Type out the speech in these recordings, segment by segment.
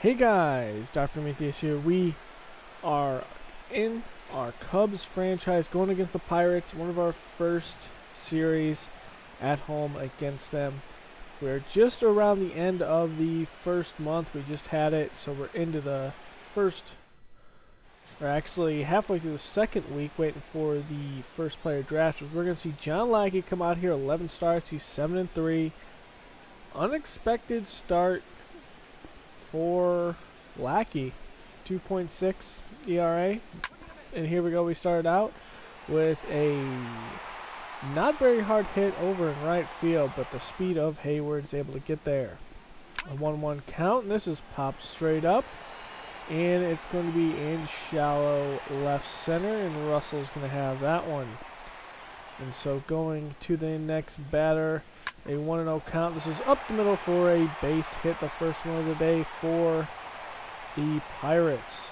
Hey guys, Dr. Prometheus here. We are in our Cubs franchise going against the Pirates. One of our first series at home against them. We're just around the end of the first month. We just had it, so we're into the first, or actually halfway through the second week, waiting for the first player draft. We're going to see John Lackey come out here, 11 starts. He's 7-3. Unexpected start for Lackey, 2.6 ERA. And here we go. We started out with a not very hard hit over in right field, but the speed of Hayward's able to get there. A 1-1 count, and this is popped straight up, and it's going to be in shallow left center, and Russell's going to have that one. And so going to the next batter, a 1-0 count. This is up the middle for a base hit, the first one of the day for the Pirates.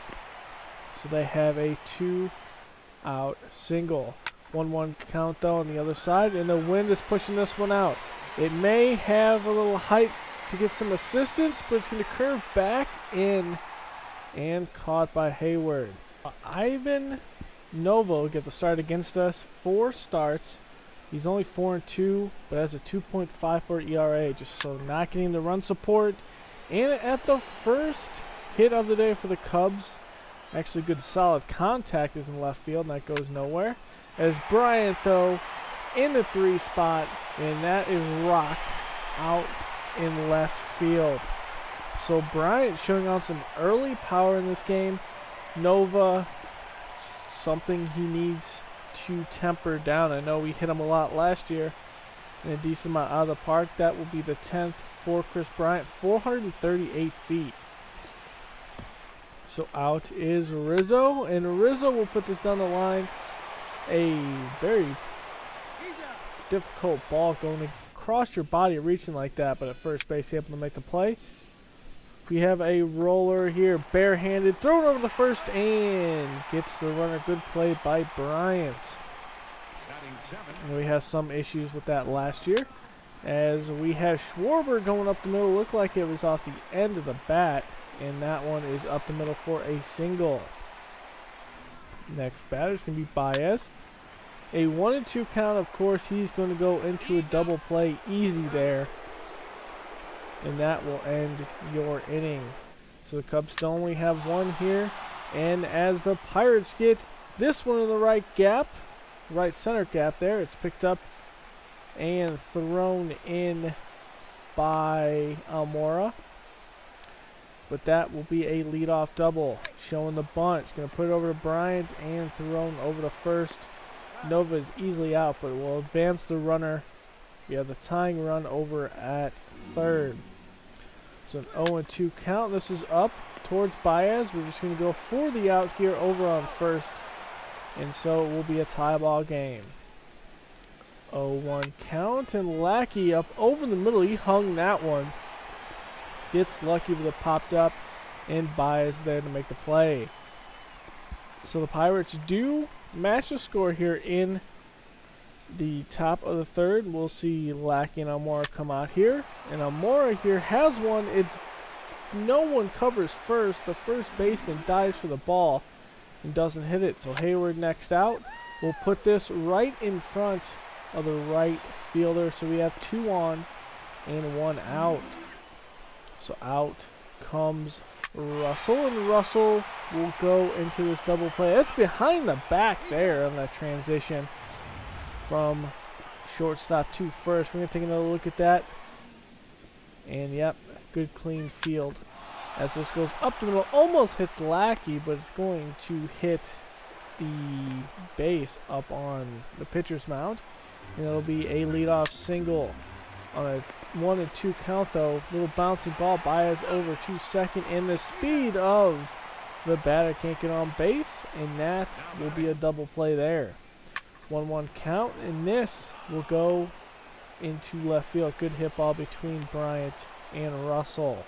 So they have a 2-out single. 1-1 count though on the other side, and the wind is pushing this one out. It may have a little height to get some assistance, but it's going to curve back in and caught by Hayward. Ivan Nova will get the start against us. 4 starts. He's only 4-2, but has a 2.54 ERA, just so not getting the run support. And at the first hit of the day for the Cubs, actually good solid contact is in left field, and that goes nowhere. As Bryant, though, in the 3 spot, and that is rocked out in left field. So Bryant showing on some early power in this game. Nova, something he needs to temper down. I know we hit him a lot last year in a decent amount out of the park. That will be the 10th for Chris Bryant, 438 feet. So out is Rizzo, and Rizzo will put this down the line. A very difficult ball going across your body, reaching like that, but at first base able to make the play. We have a roller here, barehanded, thrown over the first, and gets the runner. Good play by Bryant. And we had some issues with that last year, as we have Schwarber going up the middle. Looked like it was off the end of the bat, and that one is up the middle for a single. Next batter is going to be Baez. A 1-2 count, of course. He's going to go into a double play easy there, and that will end your inning. So the Cubs still only have one here, and as the Pirates get this one in the right gap, right center gap there, it's picked up and thrown in by Almora. But that will be a leadoff double, showing the bunt. Going to put it over to Bryant and thrown over to first. Nova is easily out, but will advance the runner. We have the tying run over at third. So an 0-2 count. This is up towards Baez. We're just going to go for the out here over on first. And so it will be a tie ball game. 0-1 count, and Lackey up over the middle. He hung that one. Gets lucky with it popped up, and Baez there to make the play. So the Pirates do match the score here in the top of the third. We'll see Lackey and Almora come out here, and Almora here has one. It's no one covers first. The first baseman dives for the ball and doesn't hit it. So Hayward next out. We'll put this right in front of the right fielder. So we have 2 on and 1 out. So out comes Russell, and Russell will go into this double play. That's behind the back there on that transition from shortstop to first. We're going to take another look at that. And yep, good clean field. As this goes up the middle, almost hits Lackey, but it's going to hit the base up on the pitcher's mound. And it'll be a leadoff single on a 1-2 count though. Little bouncy ball. Baez over to second, and the speed of the batter can't get on base, and that will be a double play there. 1-1 count, and this will go into left field. Good hit ball between Bryant and Russell.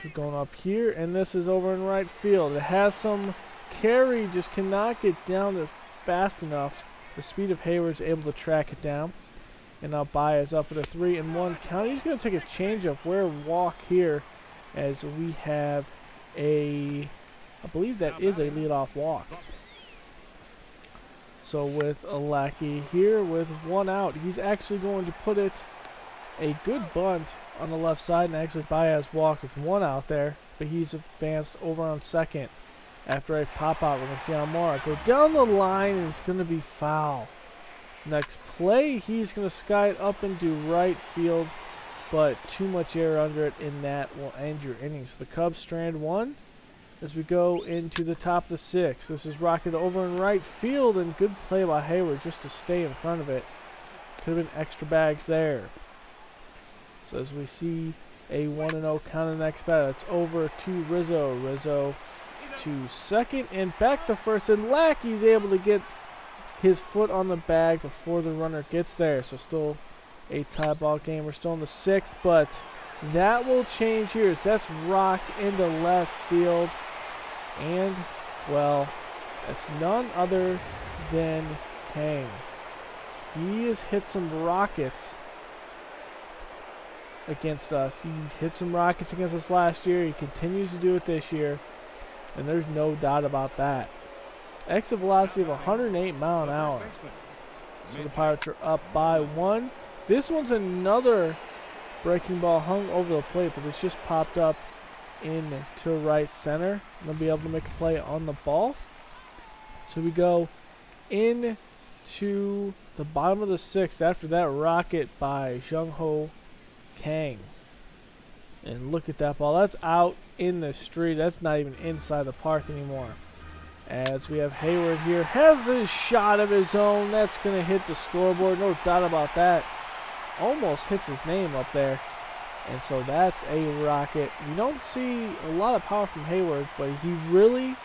We're going up here, and this is over in right field. It has some carry, just cannot get down there fast enough. The speed of Hayward's able to track it down. And now Baez up at a 3-1 count. He's going to take a changeup. Where walk here as we have I believe that is a leadoff walk. So with a Lackey here with one out, he's actually going to put it a good bunt on the left side, and actually Baez walked with one out there, but he's advanced over on second. After a pop out, we're going to see Almora go down the line, and it's going to be foul. Next play, he's going to sky it up into right field, but too much air under it, and that will end your innings. So the Cubs strand one as we go into the top of the sixth. This is rocketed over in right field, and good play by Hayward just to stay in front of it. Could have been extra bags there. So as we see a 1-0 count in the next batter, it's over to Rizzo. Rizzo to second and back to first, and Lackey's able to get his foot on the bag before the runner gets there. So still a tie ball game. We're still in the sixth, but that will change here as that's rocked into left field. And, well, it's none other than Kang. He has hit some rockets against us. He hit some rockets against us last year. He continues to do it this year, and there's no doubt about that. Exit velocity of 108 mile an hour. So the Pirates are up by one. This one's another breaking ball hung over the plate, but it's just popped up into right center. They'll be able to make a play on the ball. So we go into the bottom of the sixth after that rocket by Jung-Ho Kang. And look at that ball. That's out in the street. That's not even inside the park anymore. As we have Hayward here, has a shot of his own. That's going to hit the scoreboard. No doubt about that. Almost hits his name up there. And so that's a rocket. You don't see a lot of power from Hayward, but he really,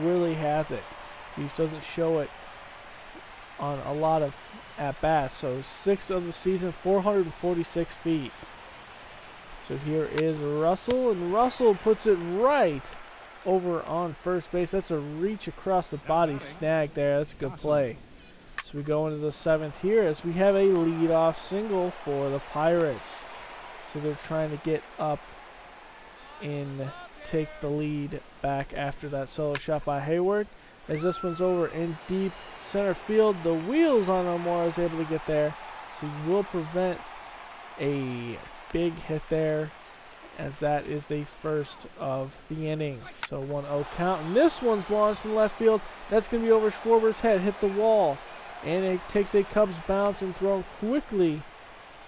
really has it. He just doesn't show it on a lot of at-bats. So 6th of the season, 446 feet. So here is Russell, and Russell puts it right over on first base. That's a reach across the body snag there. That's a good play. So we go into the 7th here as we have a leadoff single for the Pirates. So they're trying to get up and take the lead back after that solo shot by Hayward. As this one's over in deep center field, the wheels on Almora is able to get there. So you will prevent a big hit there, as that is the first of the inning. So 1-0 count, and this one's launched in left field. That's going to be over Schwarber's head, hit the wall, and it takes a Cubs bounce and thrown quickly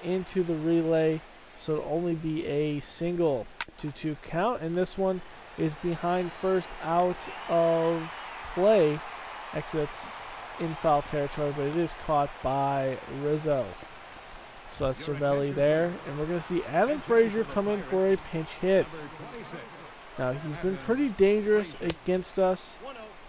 into the relay. So it'll only be a single. 2-2 count, and this one is behind first, out of play. Actually, that's in foul territory, but it is caught by Rizzo. So that's Cervelli there, and we're going to see Adam Frazier come in for a pinch hit. Now, he's been pretty dangerous against us,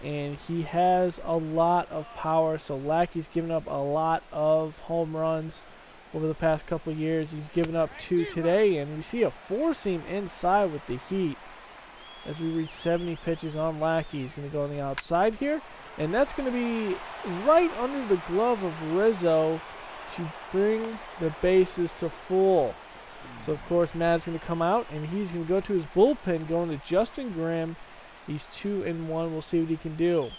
and he has a lot of power. So Lackey's given up a lot of home runs over the past couple of years. He's given up 2 today, and we see a 4-seam inside with the heat as we reach 70 pitches on Lackey. He's going to go on the outside here, and that's going to be right under the glove of Rizzo to bring the bases to full. So of course Matt's going to come out, and he's going to go to his bullpen, going to Justin Grimm. He's 2-1. We'll see what he can do.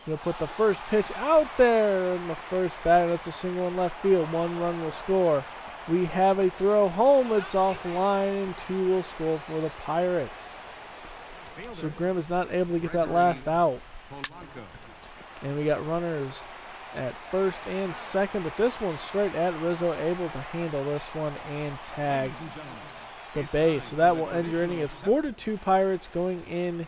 He'll put the first pitch out there in the first batter. That's a single in left field. 1 run will score. We have a throw home. It's offline, and 2 will score for the Pirates. So Grimm is not able to get that last out. And we got runners at first and second, but this one's straight at Rizzo, able to handle this one and tag the base. So that will end your inning. It's 4-2 Pirates going in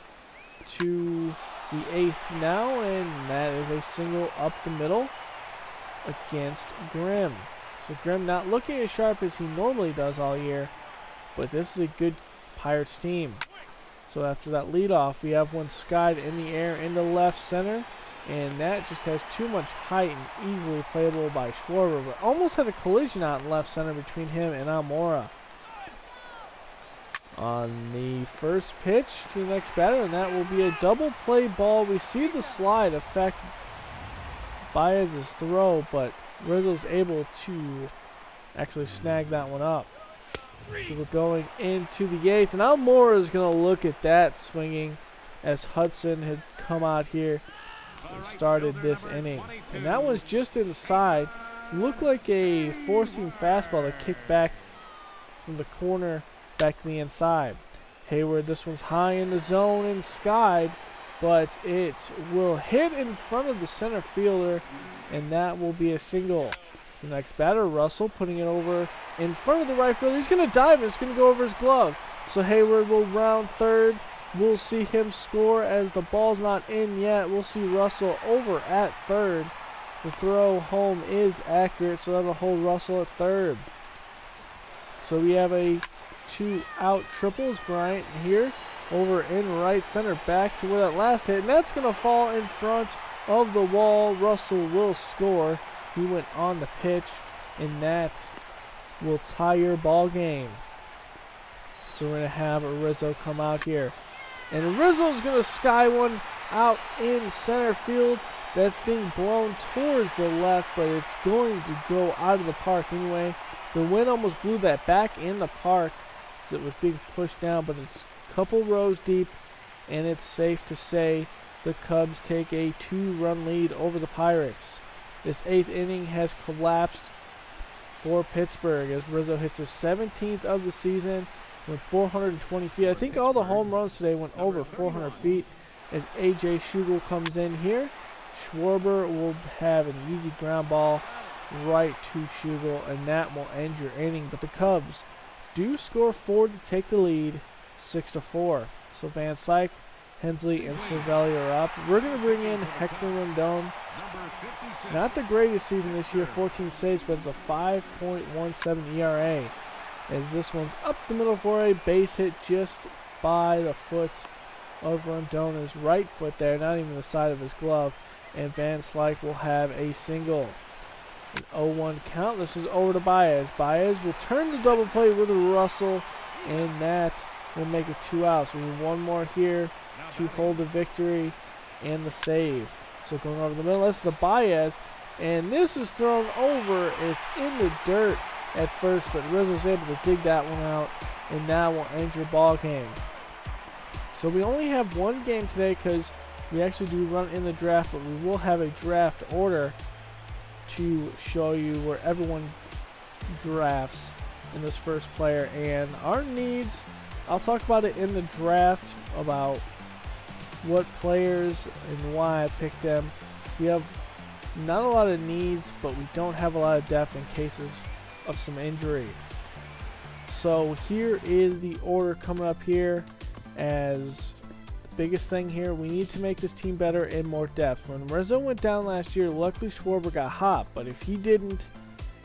to the 8th now, and that is a single up the middle against Grimm. So Grimm not looking as sharp as he normally does all year, but this is a good Pirates team. So after that leadoff, we have one skied in the air into left center, and that just has too much height and easily playable by Schwarber. But almost had a collision out in left center between him and Almora. On the first pitch to the next batter, and that will be a double play ball. We see the slide affect Baez's throw, but Rizzo's able to actually snag that one up. So we're going into the 8th. And Almora is going to look at that swinging as Hudson had come out here and started this inning. And that was just inside. Looked like a four-seam fastball that kicked back from the corner back to the inside. Hayward, this one's high in the zone and skied, but it will hit in front of the center fielder, and that will be a single. The next batter, Russell, putting it over in front of the right fielder. He's going to dive, and it's going to go over his glove. So Hayward will round third. We'll see him score as the ball's not in yet. We'll see Russell over at third. The throw home is accurate, so that'll hold Russell at third. So we have a 2-out triples. Bryant here over in right center, back to where that last hit, and that's going to fall in front of the wall. Russell will score. He went on the pitch, and that will tie your ball game. So we're going to have Rizzo come out here, and Rizzo's going to sky one out in center field. That's being blown towards the left, but it's going to go out of the park anyway. The wind almost blew that back in the park as it was being pushed down, but it's a couple rows deep, and it's safe to say the Cubs take a 2-run lead over the Pirates. This 8th inning has collapsed for Pittsburgh as Rizzo hits his 17th of the season with 420 feet. I think all the home runs today went over 400 feet as A.J. Schugel comes in here. Schwarber will have an easy ground ball right to Schugel, and that will end your inning. But the Cubs do score 4 to take the lead, 6-4. So Van Slyke, Hensley, and Cervelli are up. We're going to bring in Hector Rondon. Not the greatest season this year, 14 saves, but it's a 5.17 ERA. As this one's up the middle for a base hit just by the foot of Rondona's right foot there, not even the side of his glove. And Van Slyke will have a single. An 0-1 count. This is over to Baez. Baez will turn the double play with a Russell, and that will make it 2 outs. We need one more here to hold the victory and the save. So going over the middle, this is the Baez, and this is thrown over. It's in the dirt at first, but Rizzo's able to dig that one out, and that will end your ball game. So we only have one game today because we actually do run in the draft, but we will have a draft order to show you where everyone drafts in this first player. And our needs, I'll talk about it in the draft, about what players and why I picked them. We have not a lot of needs, but we don't have a lot of depth in cases of some injury. So here is the order coming up here. As the biggest thing here, we need to make this team better and more depth. When Rizzo went down last year, luckily Schwarber got hot, but if he didn't,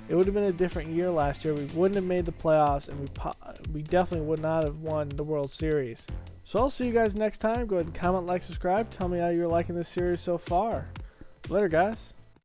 it would have been a different year last year. We wouldn't have made the playoffs, and we definitely would not have won the World Series. So I'll see you guys next time. Go ahead and comment, like, subscribe. Tell me how you're liking this series so far. Later, guys.